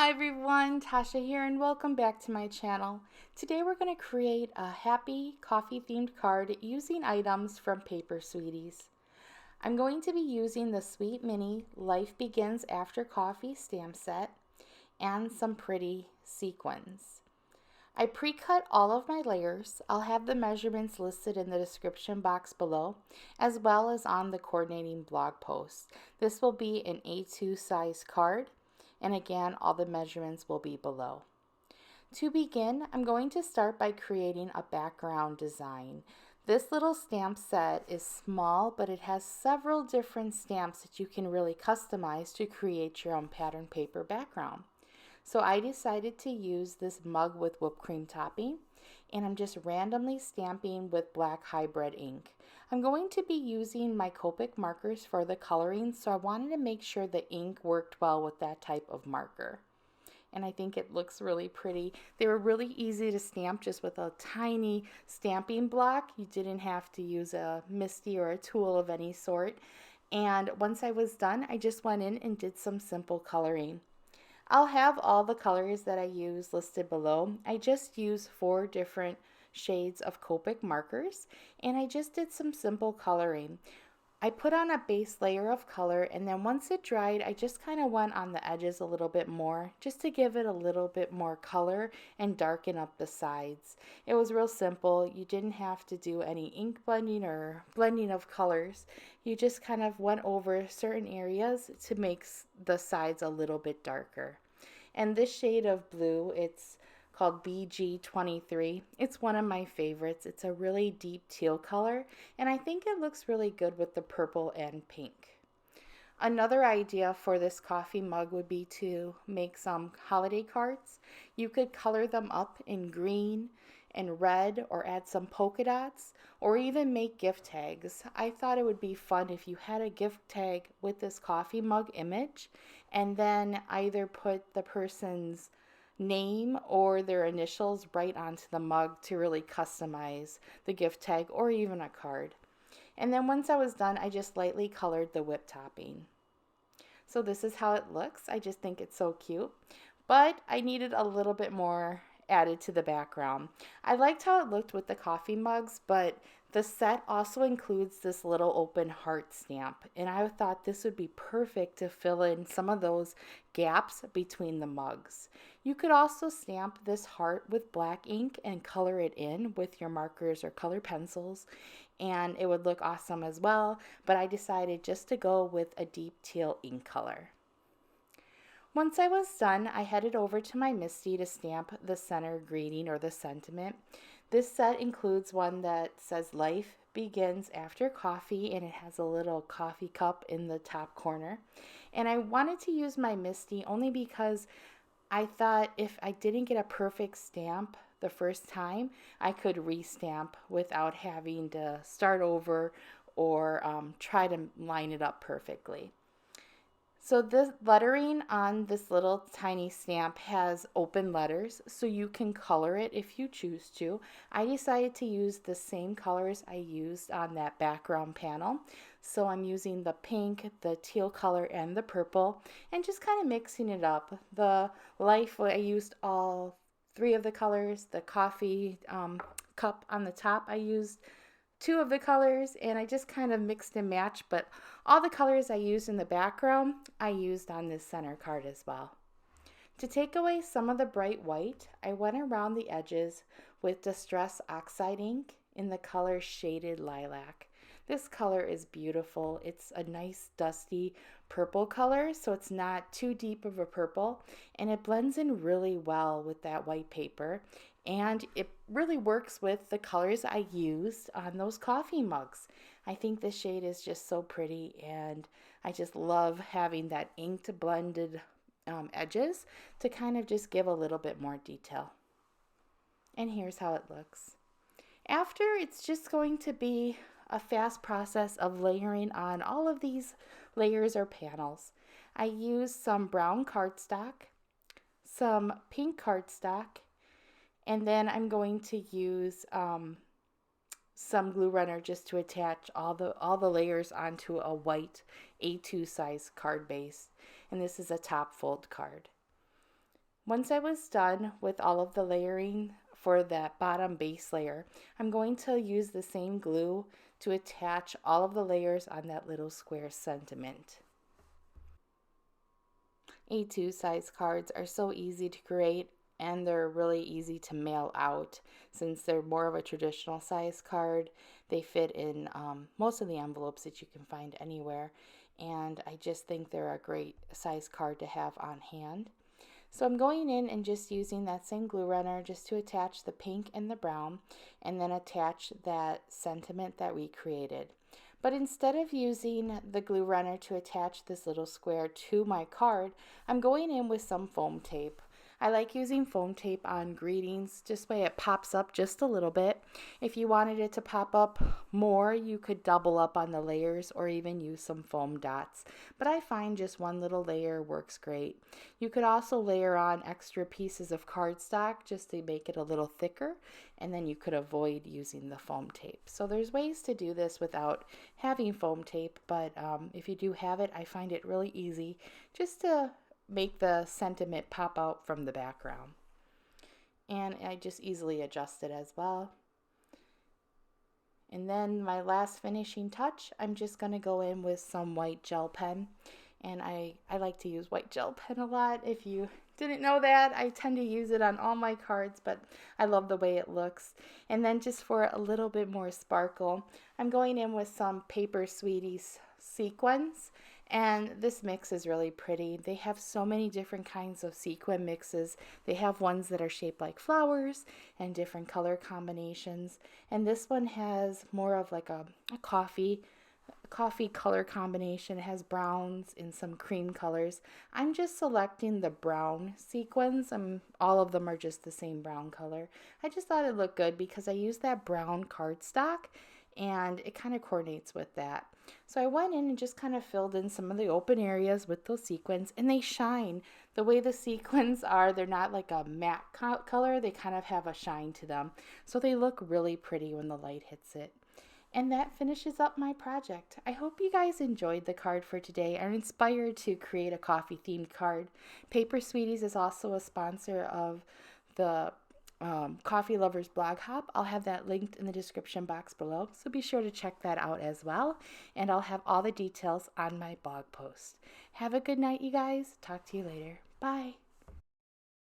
Hi everyone, Tasha here and welcome back to my channel. Today we're going to create a happy coffee themed card using items from Paper Sweeties. I'm going to be using the Sweet Mini Life Begins After Coffee stamp set and some pretty sequins. I pre-cut all of my layers. I'll have the measurements listed in the description box below, as well as on the coordinating blog post. This will be an A2 size card, and again, all the measurements will be below. To begin, I'm going to start by creating a background design. This little stamp set is small, but it has several different stamps that you can really customize to create your own pattern paper background. So I decided to use this mug with whipped cream topping, and I'm just randomly stamping with black hybrid ink. I'm going to be using my Copic markers for the coloring, so I wanted to make sure the ink worked well with that type of marker. And I think it looks really pretty. They were really easy to stamp just with a tiny stamping block. You didn't have to use a MISTI or a tool of any sort. And once I was done, I just went in and did some simple coloring. I'll have all the colors that I use listed below. I just use 4 different shades of Copic markers, and I just did some simple coloring. I put on a base layer of color, and then once it dried, I just kind of went on the edges a little bit more just to give it a little bit more color and darken up the sides. It was real simple. You didn't have to do any ink blending or blending of colors. You just kind of went over certain areas to make the sides a little bit darker. And this shade of blue, it's called BG23. It's one of my favorites. It's a really deep teal color, and I think it looks really good with the purple and pink. Another idea for this coffee mug would be to make some holiday cards. You could color them up in green and red, or add some polka dots, or even make gift tags. I thought it would be fun if you had a gift tag with this coffee mug image, and then either put the person's name or their initials right onto the mug to really customize the gift tag or even a card. And then once I was done, I just lightly colored the whipped topping. So this is how it looks. I just think it's so cute, but I needed a little bit more added to the background. I liked how it looked with the coffee mugs, but the set also includes this little open heart stamp, and I thought this would be perfect to fill in some of those gaps between the mugs. You could also stamp this heart with black ink and color it in with your markers or color pencils, and it would look awesome as well, but I decided just to go with a deep teal ink color. Once I was done, I headed over to my MISTI to stamp the center greeting or the sentiment. This set includes one that says life begins after coffee, and it has a little coffee cup in the top corner. And I wanted to use my MISTI only because I thought if I didn't get a perfect stamp the first time, I could restamp without having to start over or try to line it up perfectly. So the lettering on this little tiny stamp has open letters, so you can color it if you choose to. I decided to use the same colors I used on that background panel. So I'm using the pink, the teal color, and the purple, and just kind of mixing it up. The life, I used all 3 of the colors. The coffee cup on the top, I used 2 of the colors, and I just kind of mixed and matched, but all the colors I used in the background, I used on this center card as well. To take away some of the bright white, I went around the edges with Distress Oxide ink in the color Shaded Lilac. This color is beautiful. It's a nice dusty purple color, so it's not too deep of a purple, and it blends in really well with that white paper, and it really works with the colors I used on those coffee mugs. I think this shade is just so pretty, and I just love having that inked blended edges to kind of just give a little bit more detail. And here's how it looks. After, it's just going to be a fast process of layering on all of these layers or panels. I used some brown cardstock, some pink cardstock, and then I'm going to use some glue runner just to attach all the layers onto a white A2 size card base. And this is a top fold card. Once I was done with all of the layering for that bottom base layer, I'm going to use the same glue to attach all of the layers on that little square sentiment. A2 size cards are so easy to create, and they're really easy to mail out. Since they're more of a traditional size card, they fit in most of the envelopes that you can find anywhere, and I just think they're a great size card to have on hand. So I'm going in and just using that same glue runner just to attach the pink and the brown, and then attach that sentiment that we created. But instead of using the glue runner to attach this little square to my card, I'm going in with some foam tape. I like using foam tape on greetings, just way it pops up just a little bit. If you wanted it to pop up more, you could double up on the layers or even use some foam dots. But I find just one little layer works great. You could also layer on extra pieces of cardstock just to make it a little thicker, and then you could avoid using the foam tape. So there's ways to do this without having foam tape, but if you do have it, I find it really easy just to make the sentiment pop out from the background. And I just easily adjust it as well. And then my last finishing touch, I'm just going to go in with some white gel pen. And I like to use white gel pen a lot. If you didn't know that, I tend to use it on all my cards, but I love the way it looks. And then just for a little bit more sparkle, I'm going in with some Paper Sweeties Sequins. And this mix is really pretty. They have so many different kinds of sequin mixes. They have ones that are shaped like flowers and different color combinations. And this one has more of like a coffee color combination. It has browns and some cream colors. I'm just selecting the brown sequins. All of them are just the same brown color. I just thought it looked good because I used that brown cardstock, and it kind of coordinates with that. So I went in and just kind of filled in some of the open areas with those sequins, and they shine. The way the sequins are, they're not like a matte color, they kind of have a shine to them. So they look really pretty when the light hits it. And that finishes up my project. I hope you guys enjoyed the card for today and are inspired to create a coffee themed card. Paper Sweeties is also a sponsor of the Coffee Lovers Blog Hop. I'll have that linked in the description box below, so be sure to check that out as well, and I'll have all the details on my blog post. Have a good night, you guys. Talk to you later. Bye.